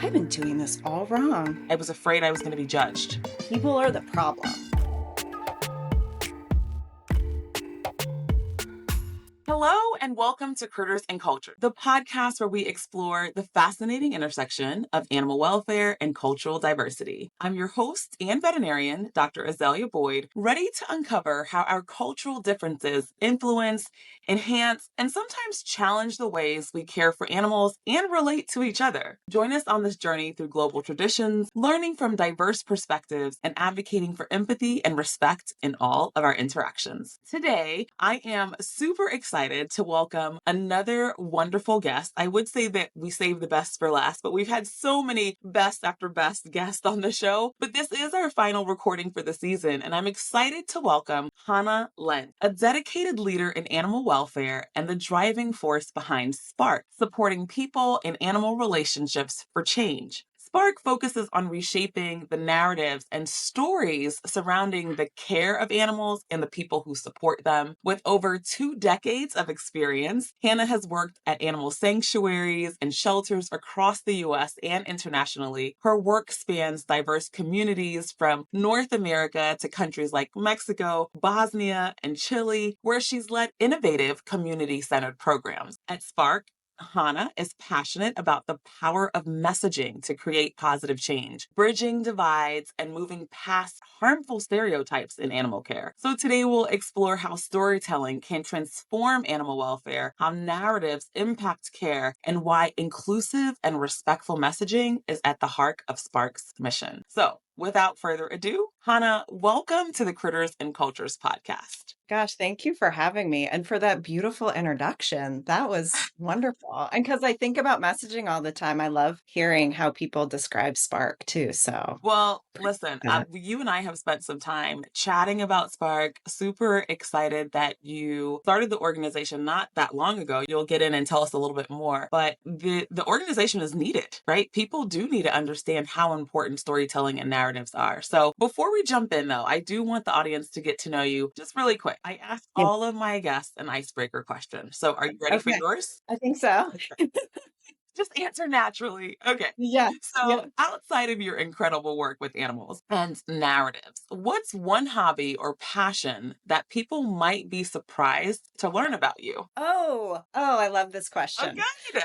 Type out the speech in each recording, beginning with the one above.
I've been doing this all wrong. I was afraid I was going to be judged. People are the problem. Hello and welcome to Critters and Culture, the podcast where we explore the fascinating intersection of animal welfare and cultural diversity. I'm your host and veterinarian, Dr. Azalia Boyd, ready to uncover how our cultural differences influence, enhance, and sometimes challenge the ways we care for animals and relate to each other. Join us on this journey through global traditions, learning from diverse perspectives, and advocating for empathy and respect in all of our interactions. Today, I am super excited to welcome another wonderful guest. I would say that we saved the best for last, but we've had so many best after best guests on the show. But this is our final recording for the season, and I'm excited to welcome Hannah Lentz, a dedicated leader in animal welfare and the driving force behind SPARC, supporting people and animal relationships for change. SPARC focuses on reshaping the narratives and stories surrounding the care of animals and the people who support them. With over 2 decades of experience, Hannah has worked at animal sanctuaries and shelters across the U.S. and internationally. Her work spans diverse communities from North America to countries like Mexico, Bosnia, and Chile, where she's led innovative community-centered programs. At SPARC, Hanna is passionate about the power of messaging to create positive change, bridging divides, and moving past harmful stereotypes in animal care. So today we'll explore how storytelling can transform animal welfare, how narratives impact care, and why inclusive and respectful messaging is at the heart of SPARC's mission. So without further ado, Hannah, welcome to the Critters and Cultures podcast. Gosh, thank you for having me and for that beautiful introduction. That was wonderful. And because I think about messaging all the time, I love hearing how people describe SPARC too. So, Well, listen, yeah. you and I have spent some time chatting about SPARC. Super excited that you started the organization not that long ago. You'll get in and tell us a little bit more, but the organization is needed, right? People do need to understand how important storytelling and narratives are. So before we jump in though, I do want the audience to get to know you just really quick. I ask Yeah. all of my guests an icebreaker question. So are you ready for Okay. yours? I think so. Just answer naturally. Okay. Yeah. So, Yeah. outside of your incredible work with animals and narratives, what's one hobby or passion that people might be surprised to learn about you? I love this Oh, question. good.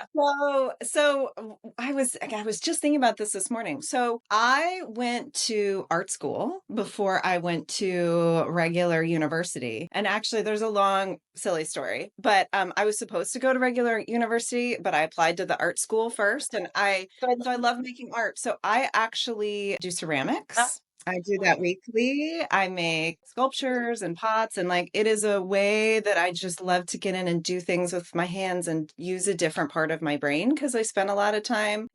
I was just thinking about this morning. So I went to art school before I went to regular university. And actually there's a long, silly story, but I was supposed to go to regular university, but I applied to the art school first. And so I love making art. So I actually do ceramics. I do that weekly. I make sculptures and pots, and like it is a way that I just love to get in and do things with my hands and use a different part of my brain because I spend a lot of time,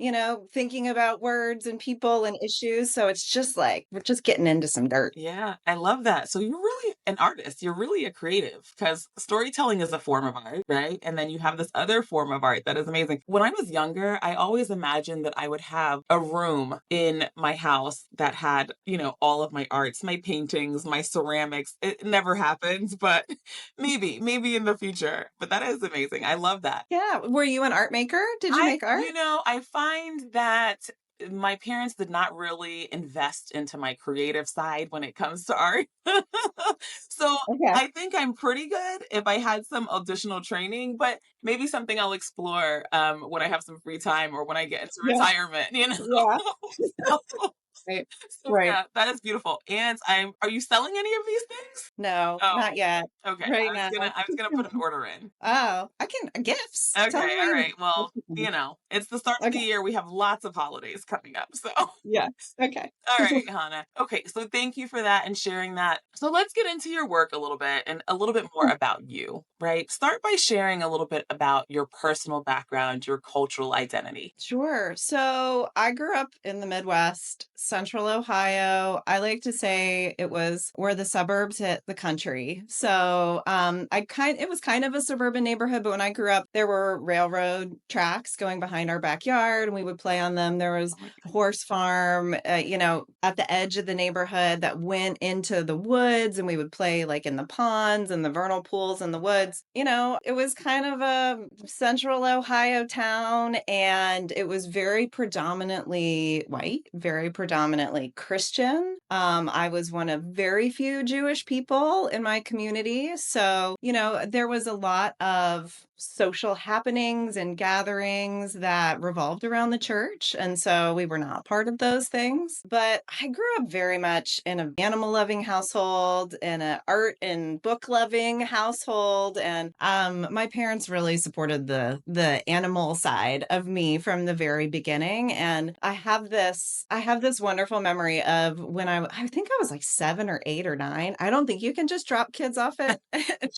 thinking about words and people and issues. So it's just like we're just getting into some dirt. Yeah, I love that. So you're really an artist. You're really a creative because storytelling is a form of art, right? And then you have this other form of art that is amazing. When I was younger, I always imagined that I would have a room in my house that had, all of my arts, my paintings, my ceramics. It never happens, but maybe in the future. But that is amazing. I love that. Yeah. Were you an art maker? Did you make art? I find that my parents did not really invest into my creative side when it comes to art. So Okay. I think I'm pretty good if I had some additional training, but maybe something I'll explore when I have some free time or when I get into Yeah. retirement. Yeah. So, Right. so Right. yeah, that is beautiful. And are you selling any of these things? No, Oh, not yet. okay. Right I was now. gonna put an order in. Oh, I can gifts. Tell me Okay, what all you right. Well, want. it's the start of the Okay. year. We have lots of holidays coming up. So, Yeah. Okay. all right, Hannah. Okay, so thank you for that and sharing that. So, let's get into your work a little bit and a little bit more about you, right? Start by sharing a little bit about your personal background, your cultural identity. Sure. So I grew up in the Midwest. Central Ohio. I like to say it was where the suburbs hit the country. So it was kind of a suburban neighborhood, but when I grew up, there were railroad tracks going behind our backyard and we would play on them. There was Oh my a goodness. horse farm, at the edge of the neighborhood that went into the woods, and we would play like in the ponds and the vernal pools in the woods. It was kind of a central Ohio town, and it was very predominantly white, very predominantly Christian. I was one of very few Jewish people in my community. So, there was a lot of social happenings and gatherings that revolved around the church. And so we were not part of those things. But I grew up very much in an animal loving household, in an art and book loving household. And my parents really supported the animal side of me from the very beginning. And I have this wonderful memory of when I think I was like 7 or 8 or 9. I don't think you can just drop kids off at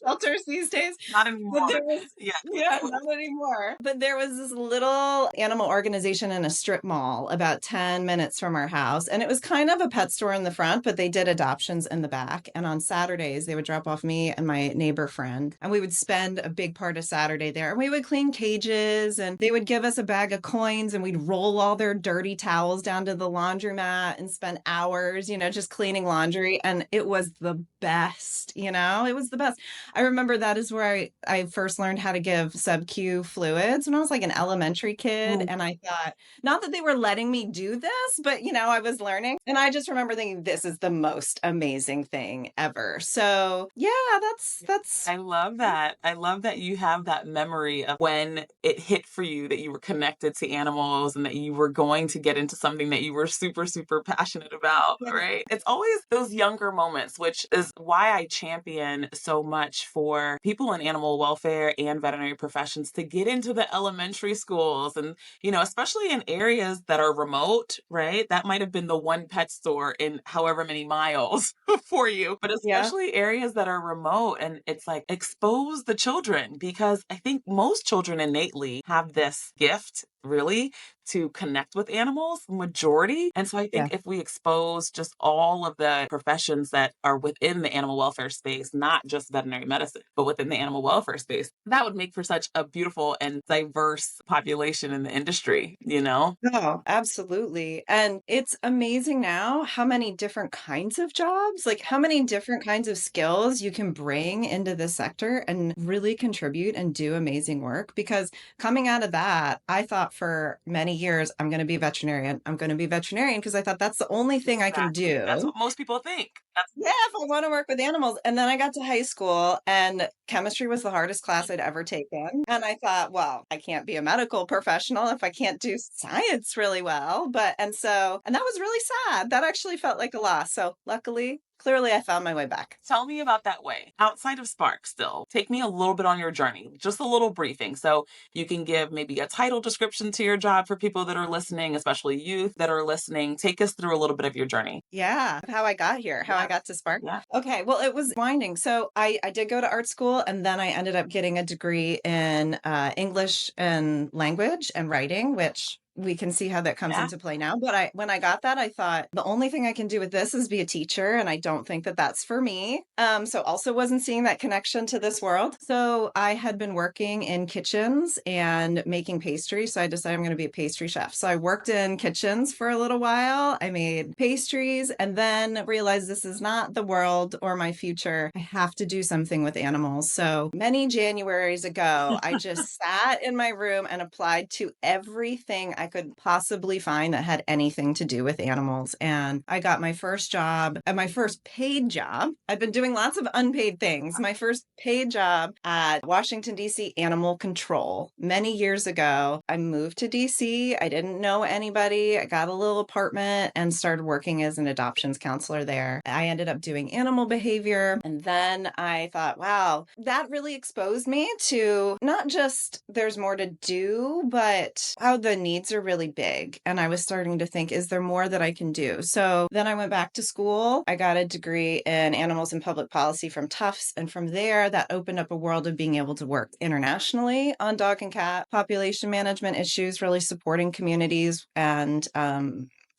shelters these days. Not anymore. But there was Yeah. yeah, not anymore. But there was this little animal organization in a strip mall about 10 minutes from our house. And it was kind of a pet store in the front, but they did adoptions in the back. And on Saturdays, they would drop off me and my neighbor friend. And we would spend a big part of Saturday there. And we would clean cages and they would give us a bag of coins and we'd roll all their dirty towels down to the laundromat and spend hours, just cleaning laundry. And it was the best, it was the best. I remember that is where I first learned how to give sub-Q fluids when I was like an elementary kid. Mm. And I thought, not that they were letting me do this, but I was learning. And I just remember thinking, this is the most amazing thing ever. So yeah, that's I love that. I love that you have that memory of when it hit for you that you were connected to animals and that you were going to get into something that you were super, super passionate about, yeah. right? It's always those younger moments, which is why I champion so much for people in animal welfare and veterinary professions to get into the elementary schools and, especially in areas that are remote, right? That might have been the one pet store in however many miles for you, but Yeah. especially areas that are remote. And it's like expose the children because I think most children innately have this gift really to connect with animals, majority. And so I Yeah. think if we expose just all of the professions that are within the animal welfare space, not just veterinary medicine, but within the animal welfare space, that would make for such a beautiful and diverse population in the industry, Oh, absolutely. And it's amazing now how many different kinds of jobs, like how many different kinds of skills you can bring into this sector and really contribute and do amazing work. Because coming out of that, I thought for many years, I'm going to be a veterinarian. I'm going to be a veterinarian because I thought that's the only thing I can Exactly. That's do. what most people think. That's Yeah, if I want to work with animals. And then I got to high school and chemistry was the hardest class I'd ever taken. And I thought, well, I can't be a medical professional if I can't do science really well. And that was really sad. That actually felt like a loss. So luckily, clearly I found my way back. Tell me about that way. Outside of SPARC still, take me a little bit on your journey, just a little briefing. So you can give maybe a title description to your job for people that are listening, especially youth that are listening. Take us through a little bit of your journey. Yeah, how I got here, how I Yeah. got to SPARC. Yeah. Okay, well, it was winding. So I did go to art school and then I ended up getting a degree in English and language and writing, which we can see how that comes Yeah. into play now. But when I got that, I thought the only thing I can do with this is be a teacher. And I don't think that that's for me. So also wasn't seeing that connection to this world. So I had been working in kitchens and making pastries. So I decided I'm going to be a pastry chef. So I worked in kitchens for a little while. I made pastries and then realized this is not the world or my future. I have to do something with animals. So many Januaries ago, I just sat in my room and applied to everything I could possibly find that had anything to do with animals. And I got my first job and my first paid job. I've been doing lots of unpaid things. My first paid job at Washington, D.C. Animal Control many years ago. I moved to D.C. I didn't know anybody. I got a little apartment and started working as an adoptions counselor there. I ended up doing animal behavior. And then I thought, wow, that really exposed me to not just there's more to do, but how the needs are really big. And I was starting to think, is there more that I can do? So then I went back to school. I got a degree in animals and public policy from Tufts. And from there, that opened up a world of being able to work internationally on dog and cat population management issues, really supporting communities and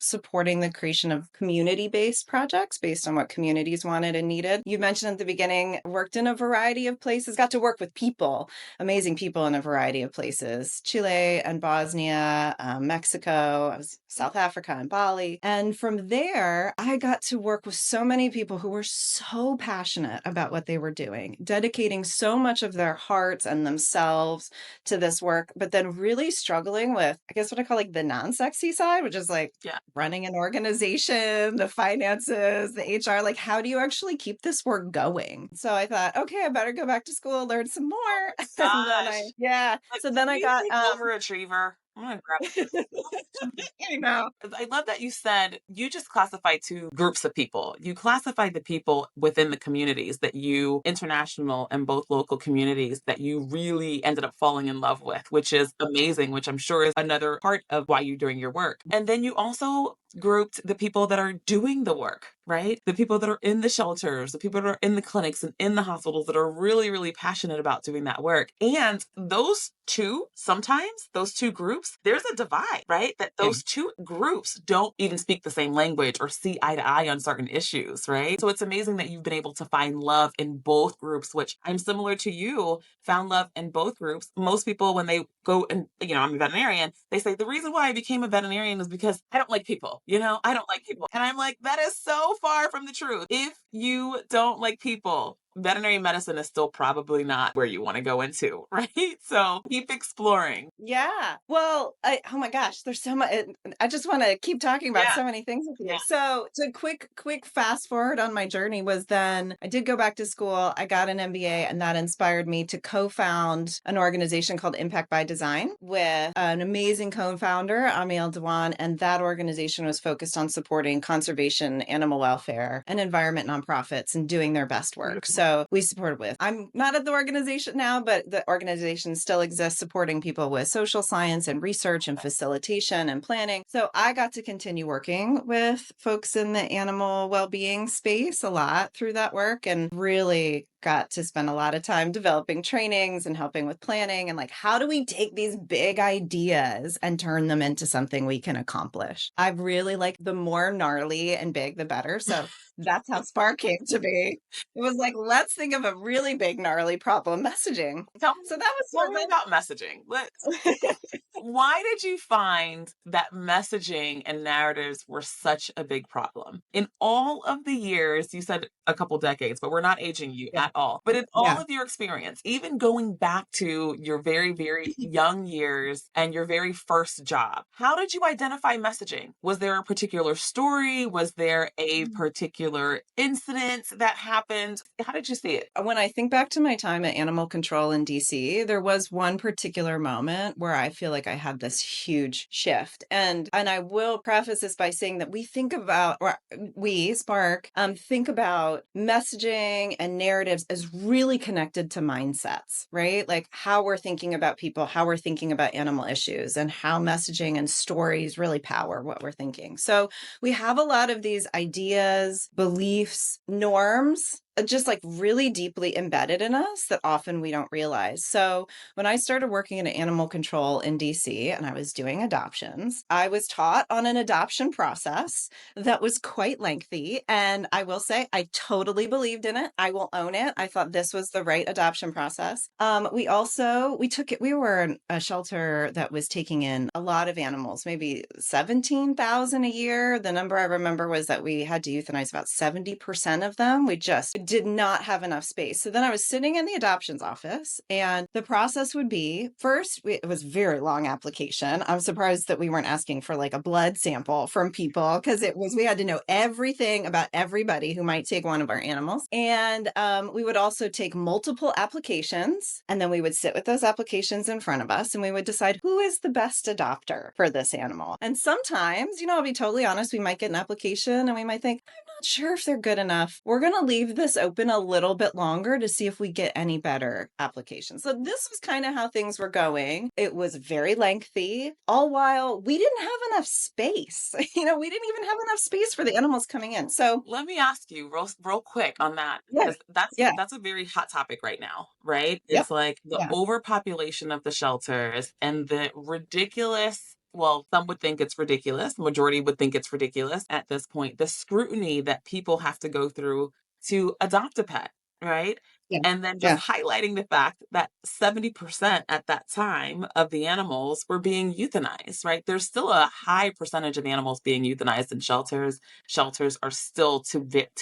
supporting the creation of community-based projects based on what communities wanted and needed. You mentioned at the beginning, worked in a variety of places, got to work with people, amazing people in a variety of places, Chile and Bosnia, Mexico, I was South Africa and Bali. And from there, I got to work with so many people who were so passionate about what they were doing, dedicating so much of their hearts and themselves to this work, but then really struggling with, I guess, what I call like the non-sexy side, which is like running an organization, the finances, the HR, like how do you actually keep this work going? So I thought, okay, I better go back to school, learn some more. And then so then I got overachiever. I'm gonna grab I know. I love that you said you just classified two groups of people. You classified the people within the communities that you, international and both local communities, that you really ended up falling in love with, which is amazing, which I'm sure is another part of why you're doing your work. And then you also grouped the people that are doing the work, right? The people that are in the shelters, the people that are in the clinics and in the hospitals that are really, really passionate about doing that work. And those two, sometimes those two groups, there's a divide, right? That those two groups don't even speak the same language or see eye to eye on certain issues, right? So it's amazing that you've been able to find love in both groups, which I'm similar to you, found love in both groups. Most people, when they go and, I'm a veterinarian, they say, the reason why I became a veterinarian is because I don't like people. I don't like people. And I'm like, that is so far from the truth. If you don't like people, veterinary medicine is still probably not where you want to go into, right? So keep exploring. Yeah. Well, oh my gosh, there's so much. I just want to keep talking about so many things with you. Yeah. So quick fast forward on my journey was then I did go back to school. I got an MBA, and that inspired me to co-found an organization called Impact by Design with an amazing co-founder, Amiel Dewan. And that organization was focused on supporting conservation, animal welfare, and environment nonprofits and doing their best work. Beautiful. So we supported with, I'm not at the organization now, but the organization still exists supporting people with social science and research and facilitation and planning. So I got to continue working with folks in the animal well-being space a lot through that work, and really got to spend a lot of time developing trainings and helping with planning and like, how do we take these big ideas and turn them into something we can accomplish? I really like the more gnarly and big, the better. So that's how SPARC came to be. It was like, let's think of a really big, gnarly problem, messaging. Tell me about messaging. Why did you find that messaging and narratives were such a big problem? In all of the years, you said a couple decades, but we're not aging you at all. But in all of your experience, even going back to your very, very young years and your very first job, how did you identify messaging? Was there a particular story? Was there a particular incident that happened? How did you see it? When I think back to my time at Animal Control in DC, there was one particular moment where I feel like I had this huge shift. And I will preface this by saying that we think about, or we, SPARC, think about messaging and narratives as really connected to mindsets, right? Like how we're thinking about people, how we're thinking about animal issues, and how messaging and stories really power what we're thinking. So we have a lot of these ideas, beliefs, norms, just like really deeply embedded in us that often we don't realize. So when I started working in animal control in DC and I was doing adoptions, I was taught on an adoption process that was quite lengthy. And I will say I totally believed in it. I will own it. I thought this was the right adoption process. We were a shelter that was taking in a lot of animals, maybe 17,000 a year. The number I remember was that we had to euthanize about 70% of them. We just did not have enough space. So then I was sitting in the adoptions office, and the process would be first, it was a very long application. I'm surprised that we weren't asking for like a blood sample from people, because we had to know everything about everybody who might take one of our animals. And we would also take multiple applications, and then we would sit with those applications in front of us, and we would decide who is the best adopter for this animal. And sometimes, I'll be totally honest, we might get an application and we might think, I'm not sure if they're good enough. We're going to leave this open a little bit longer to see if we get any better applications. So this was kind of how things were going. It was very lengthy, all while we didn't have enough space. We didn't even have enough space for the animals coming in. So let me ask you real quick on that, because that's a very hot topic right now, right? It's like the overpopulation of the shelters and the ridiculous well, some would think it's ridiculous. The majority would think it's ridiculous at this point. The scrutiny that people have to go through to adopt a pet, right? Yeah. And then just Yeah. highlighting the fact that 70% at that time of the animals were being euthanized, right? There's still a high percentage of animals being euthanized in shelters. Shelters are still to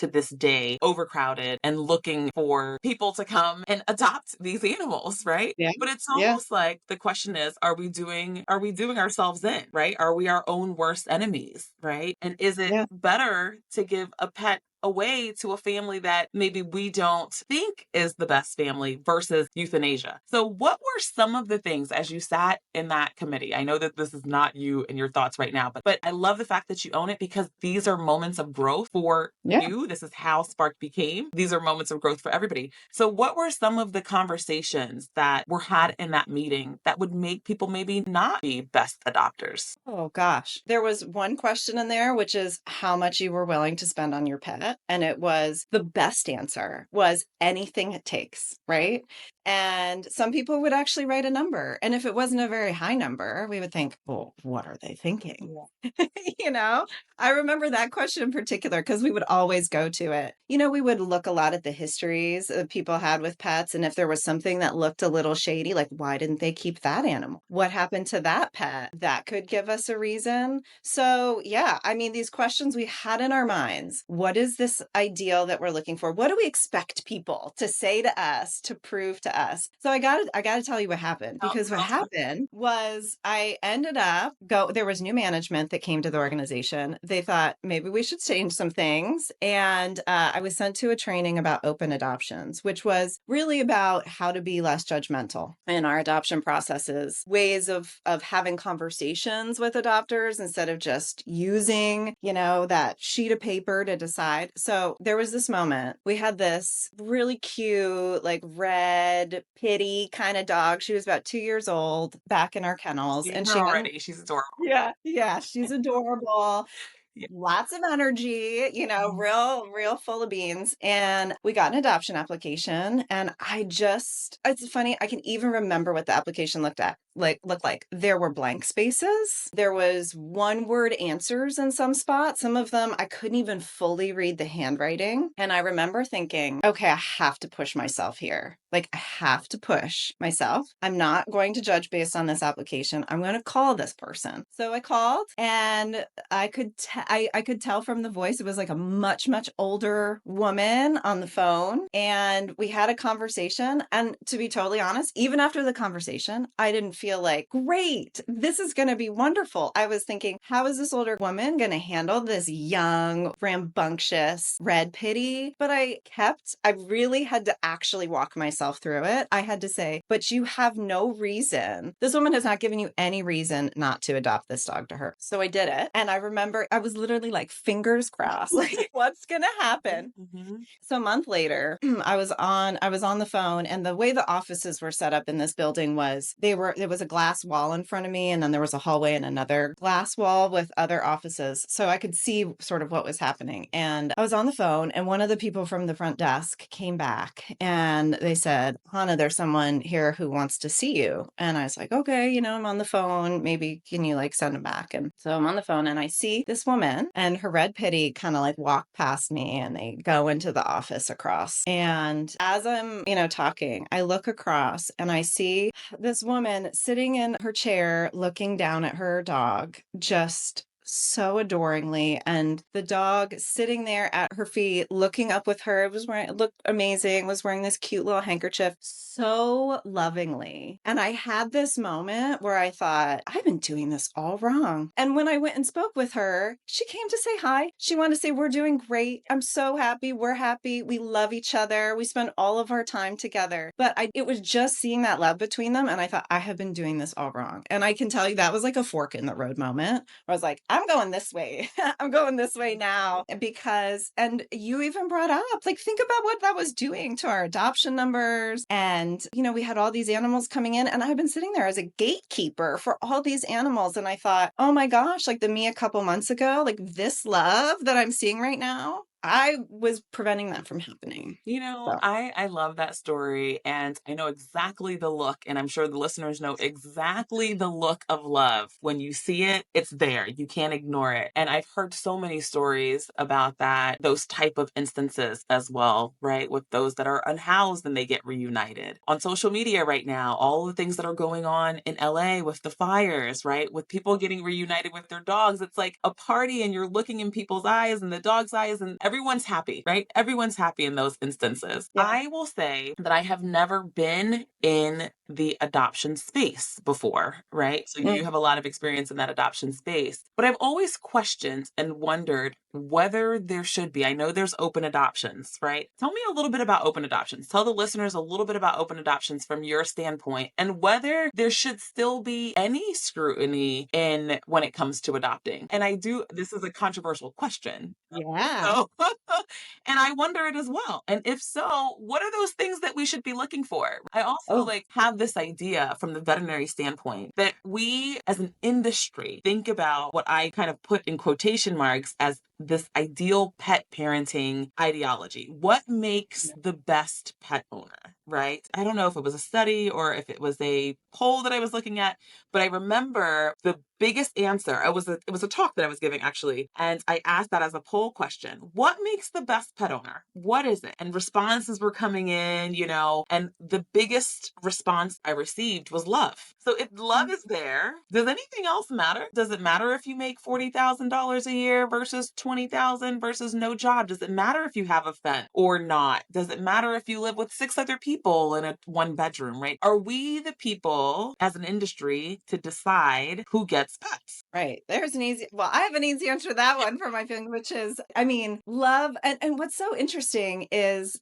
this day overcrowded and looking for people to come and adopt these animals, right? Yeah. But it's Yeah. almost like the question is, are we doing ourselves in, right? Are we our own worst enemies, right? And is it Yeah. better to give a pet away to a family that maybe we don't think is the best family versus euthanasia? So what were some of the things as you sat in that committee? I know that this is not you and your thoughts right now, but I love the fact that you own it because these are moments of growth for Yeah. you. This is how SPARC became. These are moments of growth for everybody. So what were some of the conversations that were had in that meeting that would make people maybe not be best adopters? Oh gosh. There was one question in there, which is how much you were willing to spend on your pet. And it was the best answer was anything it takes, right? And some people would actually write a number. And if it wasn't a very high number, we would think, well, what are they thinking? Yeah. you know, I remember that question in particular because we would always go to it. We would look a lot at the histories that people had with pets. And if there was something that looked a little shady, like why didn't they keep that animal? What happened to that pet? That could give us a reason. So, yeah, I mean, these questions we had in our minds. What is this ideal that we're looking for? What do we expect people to say to us to prove to us? So I got to tell you what happened, because what happened was I ended up there was new management that came to the organization. They thought maybe we should change some things. And I was sent to a training about open adoptions, which was really about how to be less judgmental in our adoption processes, ways of having conversations with adopters instead of just using, that sheet of paper to decide. So there was this moment. We had this really cute, like red pitty kind of dog. She was about 2 years old back in our kennels, Seeing and her she had already. She's adorable. yeah, she's adorable. Yeah. Lots of energy, real full of beans. And we got an adoption application. And it's funny, I can even remember what the application looked like. There were blank spaces. There was one word answers in some spots. Some of them I couldn't even fully read the handwriting. And I remember thinking, okay, I have to push myself here. Like, I have to push myself. I'm not going to judge based on this application. I'm going to call this person. So I called, and I could tell from the voice it was like a much, much older woman on the phone. And we had a conversation. And to be totally honest, even after the conversation, I didn't feel like, great, this is going to be wonderful. I was thinking, how is this older woman going to handle this young, rambunctious red pitty? But I really had to actually walk myself through it. I had to say, but you have no reason. This woman has not given you any reason not to adopt this dog to her. So I did it. And I remember I was literally like, fingers crossed, like, what's going to happen? Mm-hmm. So a month later, I was on the phone, and the way the offices were set up in this building was there was a glass wall in front of me, and then there was a hallway and another glass wall with other offices. So I could see sort of what was happening. And I was on the phone, and one of the people from the front desk came back, and they said, Hannah, there's someone here who wants to see you. And I was like, okay, I'm on the phone. Maybe can you like send him back? And so I'm on the phone, and I see this woman and her red pitty kind of like walk past me, and they go into the office across. And as I'm, talking, I look across and I see this woman sitting in her chair, looking down at her dog, just so adoringly, and the dog sitting there at her feet looking up with her. It looked amazing, was wearing this cute little handkerchief so lovingly. And I had this moment where I thought, I've been doing this all wrong. And when I went and spoke with her, she came to say hi. She wanted to say, we're doing great. I'm so happy. We're happy. We love each other. We spend all of our time together. But it was just seeing that love between them. And I thought, I have been doing this all wrong. And I can tell you that was like a fork in the road moment where I was like, I'm going this way. I'm going this way now. And you even brought up, like, think about what that was doing to our adoption numbers. And, we had all these animals coming in, and I've been sitting there as a gatekeeper for all these animals. And I thought, oh my gosh, like me a couple months ago, like this love that I'm seeing right now, I was preventing that from happening. So, I love that story, and I know exactly the look, and I'm sure the listeners know exactly the look of love. When you see it, it's there. You can't ignore it. And I've heard so many stories about that, those type of instances as well, right? With those that are unhoused and they get reunited. On social media right now, all the things that are going on in LA with the fires, right? With people getting reunited with their dogs. It's like a party and you're looking in people's eyes and the dog's eyes and everyone's happy, right? Everyone's happy in those instances. yeah. I will say that I have never been in the adoption space before, right? So you Mm. have a lot of experience in that adoption space. But I've always questioned and wondered whether there should be. I know there's open adoptions, right? Tell me a little bit about open adoptions. Tell the listeners a little bit about open adoptions from your standpoint and whether there should still be any scrutiny in when it comes to adopting. And this is a controversial question. Yeah. So, and I wonder it as well. And if so, what are those things that we should be looking for? I also Oh, have this idea from the veterinary standpoint that we as an industry think about what I kind of put in quotation marks as this ideal pet parenting ideology. What makes yeah. the best pet owner, right? I don't know if it was a study or if it was a poll that I was looking at, but I remember the biggest answer. It was a talk that I was giving actually, and I asked that as a poll question. What makes the best pet owner? What is it? And responses were coming in, and the biggest response I received was love. So if love is there, does anything else matter? Does it matter if you make $40,000 a year versus 20,000 versus no job? Does it matter if you have a pet or not? Does it matter if you live with 6 other people in a one bedroom, right? Are we the people as an industry to decide who gets pets? Right. I have an easy answer to that one for my feeling, which is, I mean, love. And what's so interesting is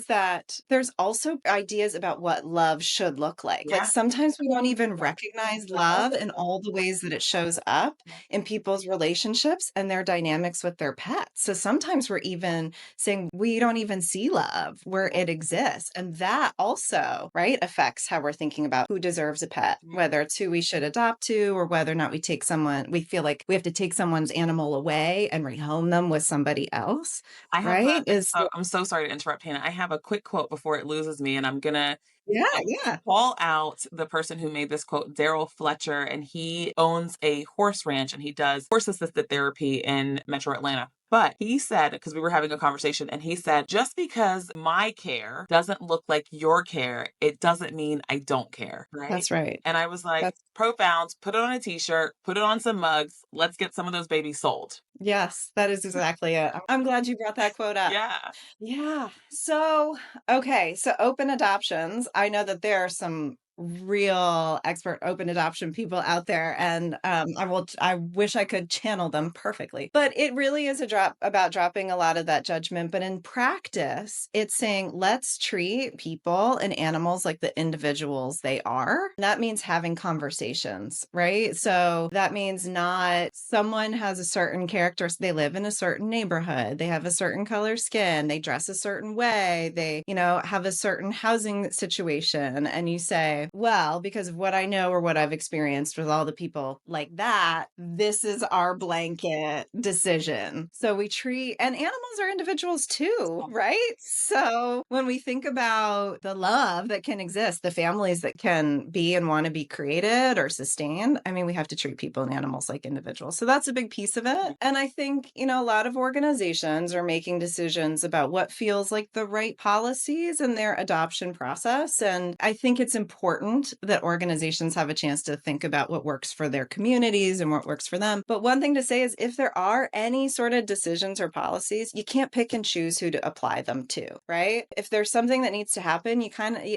that there's also ideas about what love should look like. Like Yeah. sometimes we don't even recognize love in all the ways that it shows up in people's relationships and their dynamics with their pets. So sometimes we're even saying we don't even see love where it exists. And that also, right, affects how we're thinking about who deserves a pet, whether it's who we should adopt to or whether or not we feel like we have to take someone's animal away and rehome them with somebody else, I have right? I'm so sorry to interrupt, Hannah. I have a quick quote before it loses me, and I'm gonna Yeah, yeah. call out the person who made this quote, Daryl Fletcher, and he owns a horse ranch and he does horse assisted therapy in Metro Atlanta. But he said, because we were having a conversation, and he said, just because my care doesn't look like your care, it doesn't mean I don't care. Right. That's right. And I was like, That's profound, put it on a t shirt, put it on some mugs. Let's get some of those babies sold. Yes, that is exactly it. I'm glad you brought that quote up. Yeah. Yeah. So, okay. So, open adoptions. I know that there are some real expert open adoption people out there, and I wish I could channel them perfectly. But it really is about dropping a lot of that judgment. But in practice, it's saying let's treat people and animals like the individuals they are. And that means having conversations, right? So that means not someone has a certain character, they live in a certain neighborhood, they have a certain color skin, they dress a certain way, they, have a certain housing situation. And you say, well, because of what I know or what I've experienced with all the people like that, this is our blanket decision. So and animals are individuals too, right? So when we think about the love that can exist, the families that can be and want to be created or sustained, I mean, we have to treat people and animals like individuals. So that's a big piece of it. And I think, a lot of organizations are making decisions about what feels like the right policies in their adoption process. And I think it's important that organizations have a chance to think about what works for their communities and what works for them. But one thing to say is if there are any sort of decisions or policies, you can't pick and choose who to apply them to, right? If there's something that needs to happen, you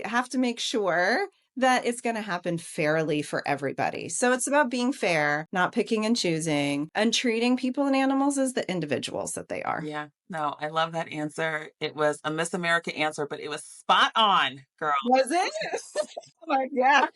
have to make sure that it's going to happen fairly for everybody. So it's about being fair, not picking and choosing, and treating people and animals as the individuals that they are. Yeah. No, I love that answer. It was a Miss America answer, but it was spot on, girl. Was it? Like, yeah.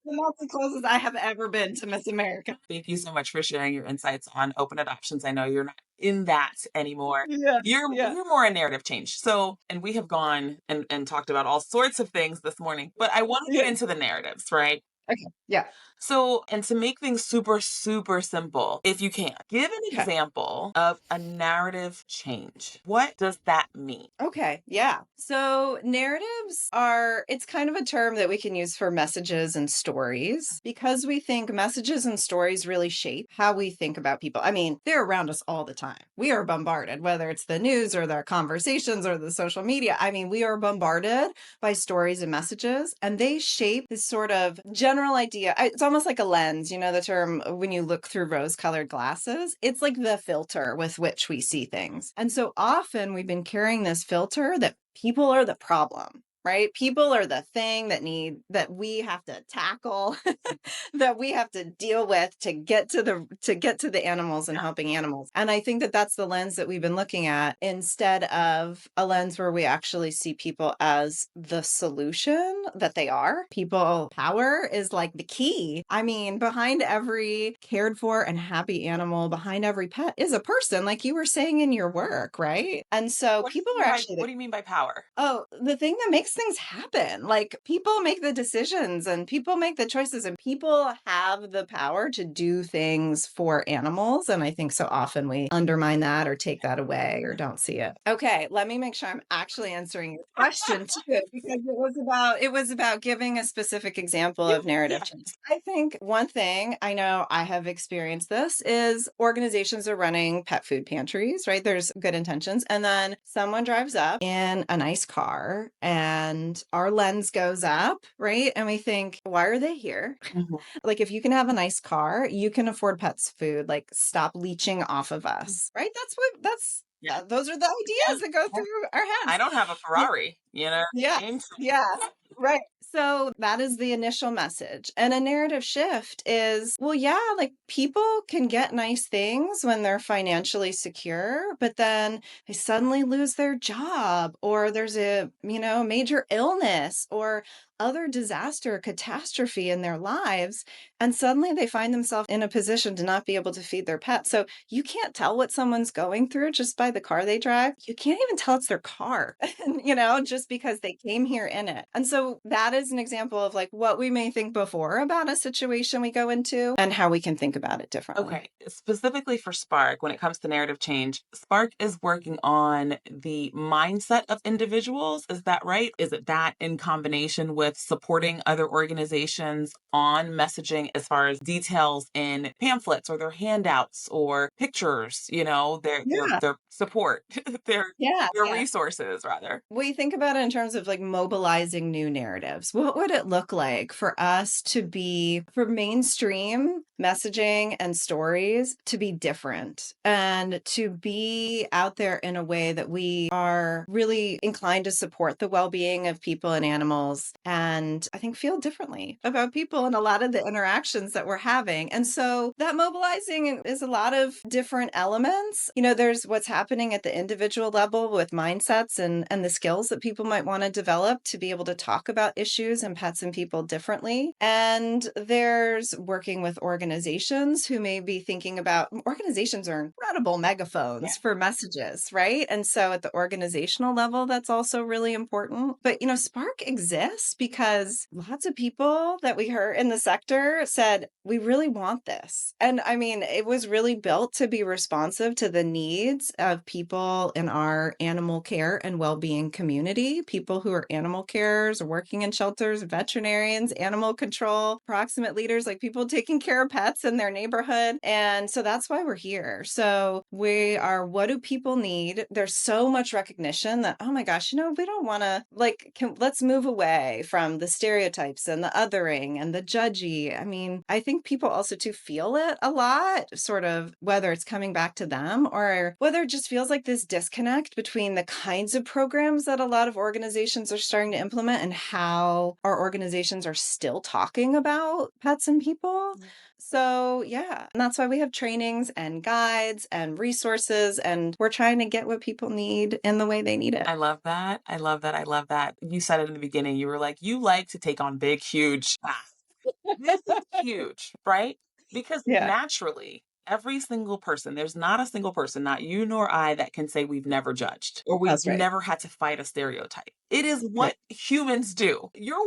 And that's the closest I have ever been to Miss America. Thank you so much for sharing your insights on open adoptions. I know you're not in that anymore. Yeah. Yeah. You're more in narrative change. So, and we have gone and talked about all sorts of things this morning, but I want to get Yeah. into the narratives, right? Okay. Yeah. So, and to make things super, super simple, if you can, give an Okay. example of a narrative change. What does that mean? Okay. Yeah. So narratives are, it's kind of a term that we can use for messages and stories because we think messages and stories really shape how we think about people. I mean, they're around us all the time. We are bombarded, whether it's the news or their conversations or the social media. I mean, we are bombarded by stories and messages, and they shape this sort of general idea. It's almost like a lens, the term when you look through rose colored glasses, it's like the filter with which we see things. And so often we've been carrying this filter that people are the problem. Right? People are the thing that we have to tackle, that we have to deal with to get to the animals and Yeah. helping animals. And I think that that's the lens that we've been looking at instead of a lens where we actually see people as the solution that they are. People power is like the key. I mean, behind every cared for and happy animal, behind every pet is a person, like you were saying in your work, right? And so people are actually What do you mean by power? Oh, the thing that makes things happen. Like people make the decisions and people make the choices and people have the power to do things for animals. And I think so often we undermine that or take that away or don't see it. Okay, let me make sure I'm actually answering your question too, because it was about giving a specific example Yeah, of narrative yeah. change. I think one thing I know I have experienced this is organizations are running pet food pantries, right? There's good intentions. And then someone drives up in a nice car and our lens goes up, right? And we think, why are they here? Mhm. Like, if you can have a nice car, you can afford pets food. Like, stop leeching off of us, right? Yeah. Those are the Yeah. ideas that go Yeah. through our I heads. don't have a Ferrari, Yeah. And Yeah. Right. So that is the initial message. And a narrative shift is, well, yeah, like people can get nice things when they're financially secure, but then they suddenly lose their job or there's a, major illness or other disaster or catastrophe in their lives. And suddenly they find themselves in a position to not be able to feed their pet. So you can't tell what someone's going through just by the car they drive. You can't even tell it's their car, just because they came here in it. And so that is an example of like what we may think before about a situation we go into and how we can think about it differently. okay, specifically for SPARC, when it comes to narrative change, SPARC is working on the mindset of individuals. Is that right? Is it that in combination with supporting other organizations on messaging as far as details in pamphlets or their handouts or pictures, Yeah. their support, their Yeah. their Yeah. resources rather. We think about it in terms of like mobilizing new narratives. What would it look like for us for mainstream messaging and stories to be different and to be out there in a way that we are really inclined to support the well being of people and animals and I think feel differently about people and a lot of the interactions that we're having. And so that mobilizing is a lot of different elements. There's what's happening at the individual level with mindsets and the skills that people might want to develop to be able to talk about issues and pets and people differently. And there's working with organizations who may be thinking about organizations are incredible Yeah. megaphones for messages, right? And so at the organizational level, that's also really important. But, Spark exists because lots of people that we heard in the sector said, we really want this. And I mean, it was really built to be responsive to the needs of people in our animal care and well-being community, people who are animal carers or working in shelters, veterinarians, animal control, proximate leaders, like people taking care of pets in their neighborhood. And so that's why we're here. So we are, what do people need? There's so much recognition that, oh my gosh, we don't want to let's move away from the stereotypes and the othering and the judgy. I mean, I think people also too feel it a lot, sort of whether it's coming back to them or whether it just feels like this disconnect between the kinds of programs that a lot of organizations are starting to implement and how our organizations are still talking about pets and people. So, yeah, and that's why we have trainings and guides and resources, and we're trying to get what people need in the way they need it. I love that. I love that. I love that. You said it in the beginning. You were like, you like to take on big, huge tasks. This is huge, right? Because Yeah, naturally, every single person, there's not a single person, not you nor I, that can say we've never judged or we've that's right. never had to fight a stereotype. It is what humans do. Your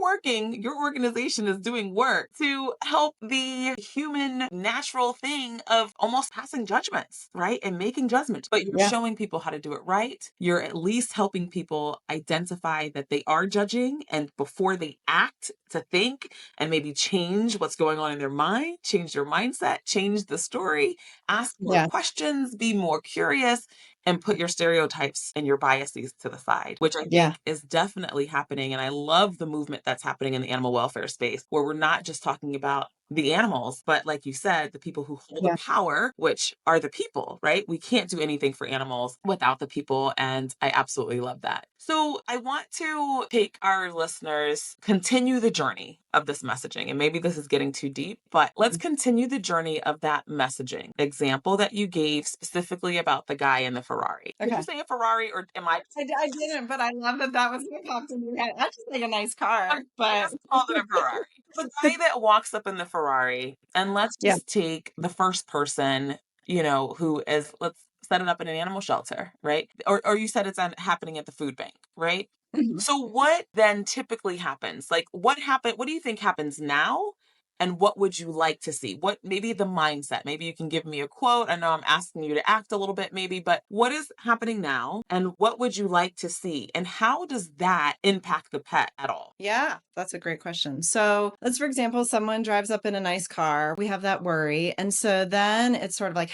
organization is doing work to help the human natural thing of almost passing judgments, right? And making judgments, but you're Yeah. showing people how to do it right. You're at least helping people identify that they are judging and before they act to think and maybe change what's going on in their mind, change their mindset, change the story, ask more Yeah. questions, be more curious, and put your stereotypes and your biases to the side, which I Yeah. think is definitely happening. And I love the movement that's happening in the animal welfare space, where we're not just talking about the animals, but like you said, the people who hold the Yeah. power, which are the people, right? We can't do anything for animals without the people. And I absolutely love that. So I want to take our listeners, continue the journey of this messaging. And maybe this is getting too deep, but let's continue the journey of that messaging. Example that you gave specifically about the guy in the Ferrari. Did you Okay. say a Ferrari or am I? I didn't, but I love that that was what popped in your head. I just like a nice car, I but just called it a Ferrari. The guy that walks up in the Ferrari, and let's yeah. just take the first person, you know, who is, let's set it up in an animal shelter, right? Or you said it's happening at the food bank, right? Mhm. So what then typically happens? Like what do you think happens now? And what would you like to see? What maybe the mindset? Maybe you can give me a quote. I know I'm asking you to act a little bit maybe, but what is happening now and what would you like to see? And how does that impact the pet at all? Yeah, that's a great question. So let's, for example, someone drives up in a nice car. We have that worry. And so then it's sort of like,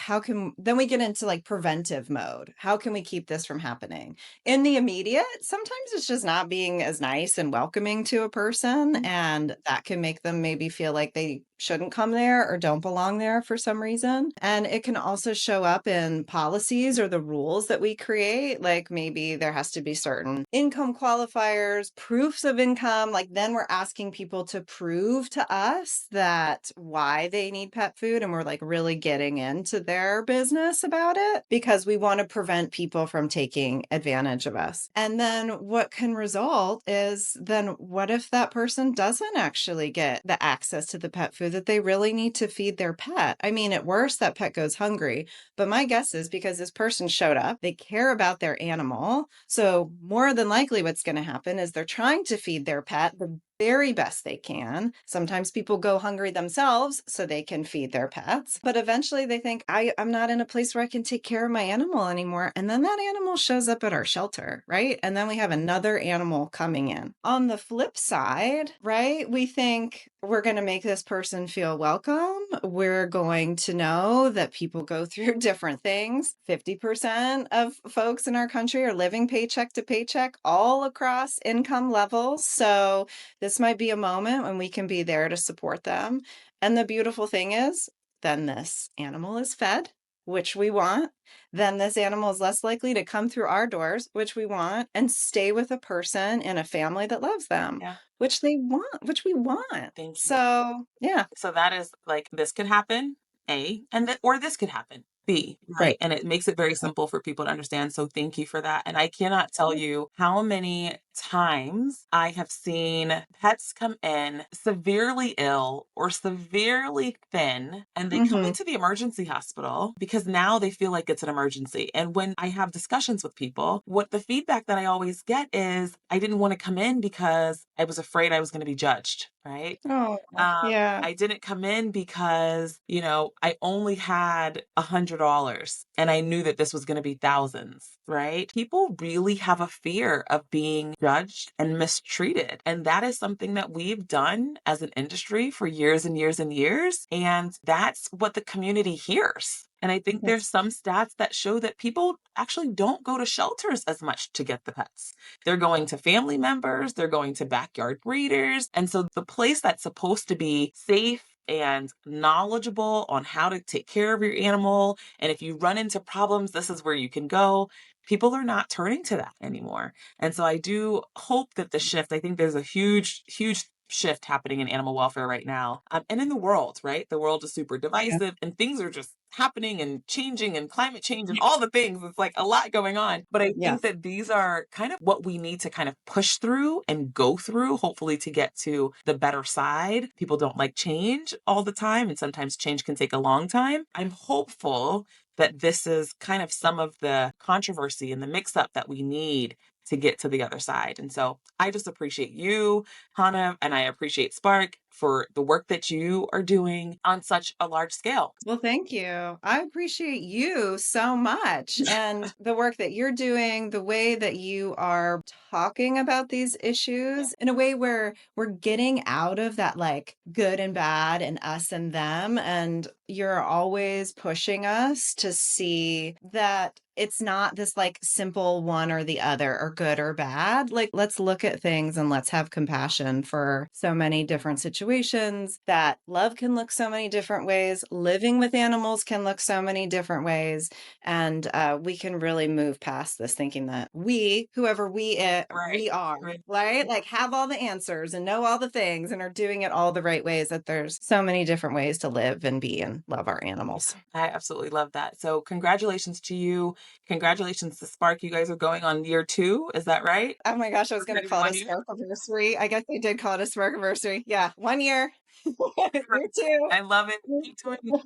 then we get into like preventive mode. How can we keep this from happening? In the immediate, sometimes it's just not being as nice and welcoming to a person. And that can make them maybe feel like they shouldn't come there or don't belong there for some reason. And it can also show up in policies or the rules that we create. Like maybe there has to be certain income qualifiers, proofs of income. Like then we're asking people to prove to us that why they need pet food. And we're like really getting into their business about it because we want to prevent people from taking advantage of us. And then what can result is then what if that person doesn't actually get the access to the pet food that they really need to feed their pet? I mean, at worst, that pet goes hungry. But my guess is because this person showed up, they care about their animal. So, more than likely, what's going to happen is they're trying to feed their pet the very best they can. Sometimes people go hungry themselves so they can feed their pets, but eventually they think, I'm not in a place where I can take care of my animal anymore. And then that animal shows up at our shelter, right? And then we have another animal coming in. On the flip side, right, we think we're going to make this person feel welcome. We're going to know that people go through different things. 50% of folks in our country are living paycheck to paycheck all across income levels. So this might be a moment when we can be there to support them. And the beautiful thing is, then this animal is fed, which we want. Then this animal is less likely to come through our doors, which we want, and stay with a person in a family that loves them, Yeah. which they want, which we want. Thank you. So, yeah, So that is like this could happen, A, and or this could happen, B, right? right. And it makes it very simple for people to understand. So thank you for that. And I cannot tell you how many times I have seen pets come in severely ill or severely thin, and they come Mm-hmm. into the emergency hospital because now they feel like it's an emergency. And when I have discussions with people, what the feedback that I always get is I didn't want to come in because I was afraid I was going to be judged, right? Oh, yeah. I didn't come in because, you know, I only had $100 and I knew that this was going to be thousands, right? People really have a fear of being judged and mistreated. And that is something that we've done as an industry for years and years and years. And that's what the community hears. And I think Yes. there's some stats that show that people actually don't go to shelters as much to get the pets. They're going to family members, they're going to backyard breeders. And so the place that's supposed to be safe and knowledgeable on how to take care of your animal, and if you run into problems, this is where you can go. People are not turning to that anymore. And so I do hope that the shift, I think there's a huge, huge shift happening in animal welfare right now. And in the world, right? The world is super Yeah. divisive and things are just happening and changing and climate change and all the things. It's like a lot going on. But I Yeah. think that these are kind of what we need to kind of push through and go through, hopefully to get to the better side. People don't like change all the time, and sometimes change can take a long time. I'm hopeful that this is kind of some of the controversy and the mix up that we need to get to the other side. And so I just appreciate you, Hannah, and I appreciate SPARC for the work that you are doing on such a large scale. Well, thank you. I appreciate you so much and the work that you're doing, the way that you are talking about these issues in a way where we're getting out of that like good and bad and us and them. And you're always pushing us to see that it's not this like simple one or the other or good or bad. Like, let's look at things and let's have compassion for so many different situations, that love can look so many different ways. Living with animals can look so many different ways. And we can really move past this thinking that we, whoever Right. we are, Right. right? Like have all the answers and know all the things and are doing it all the right ways, that there's so many different ways to live and be and love our animals. I absolutely love that. So congratulations to you. Congratulations to SPARC. You guys are going on year 2. Is that right? Oh my gosh, I was We're going going to to be call it a 1 year. Sparkiversary. I guess they did call it a Sparkiversary. Yeah, 1 year. Year two. I love it.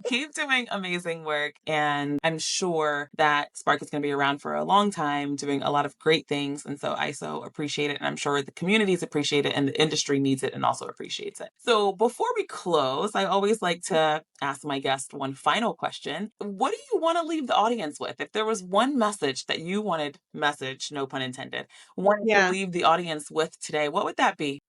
Keep doing amazing work. And I'm sure that SPARC is going to be around for a long time doing a lot of great things. And so I so appreciate it. And I'm sure the communities appreciate it and the industry needs it and also appreciates it. So before we close, I always like to ask my guest one final question. What do you want to leave the audience with? If there was one message that you wanted, message, no pun intended, wanted to Yeah. leave the audience with today, what would that be?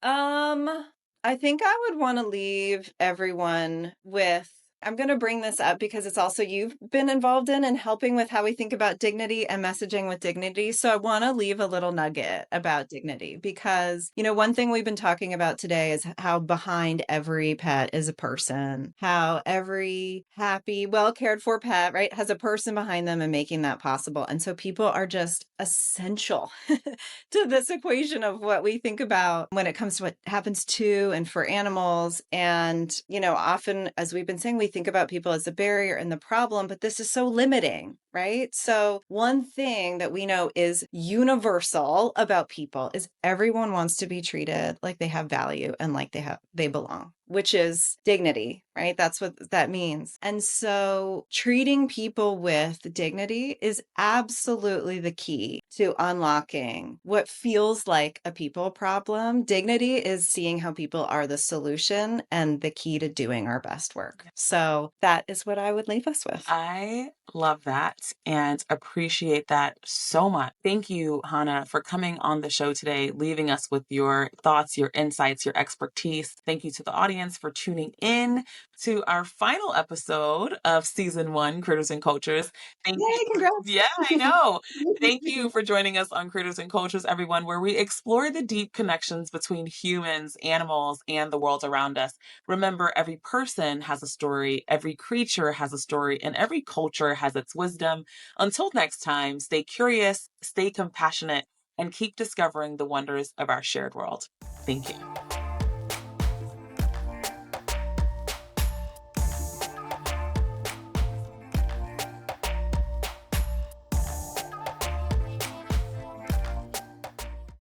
I think I would want to leave everyone with, I'm going to bring this up because it's also you've been involved in and helping with how we think about dignity and messaging with dignity. So I want to leave a little nugget about dignity because, one thing we've been talking about today is how behind every pet is a person, how every happy, well cared for pet, right, has a person behind them and making that possible. And so people are just essential to this equation of what we think about when it comes to what happens to and for animals. And, often, as we've been saying, we think about people as the barrier and the problem, but this is so limiting, right? So one thing that we know is universal about people is everyone wants to be treated like they have value and like they belong, which is dignity, right? That's what that means. And so treating people with dignity is absolutely the key to unlocking what feels like a people problem. Dignity is seeing how people are the solution and the key to doing our best work. So that is what I would leave us with. I love that and appreciate that so much. Thank you, Hannah, for coming on the show today, leaving us with your thoughts, your insights, your expertise. Thank you to the audience for tuning in to our final episode of season 1, Critters and Cultures. Thank you. Yay, congrats. Yeah, I know. Thank you for joining us on Critters and Cultures, everyone, where we explore the deep connections between humans, animals, and the world around us. Remember, every person has a story, every creature has a story, and every culture has its wisdom. Until next time, stay curious, stay compassionate, and keep discovering the wonders of our shared world. Thank you.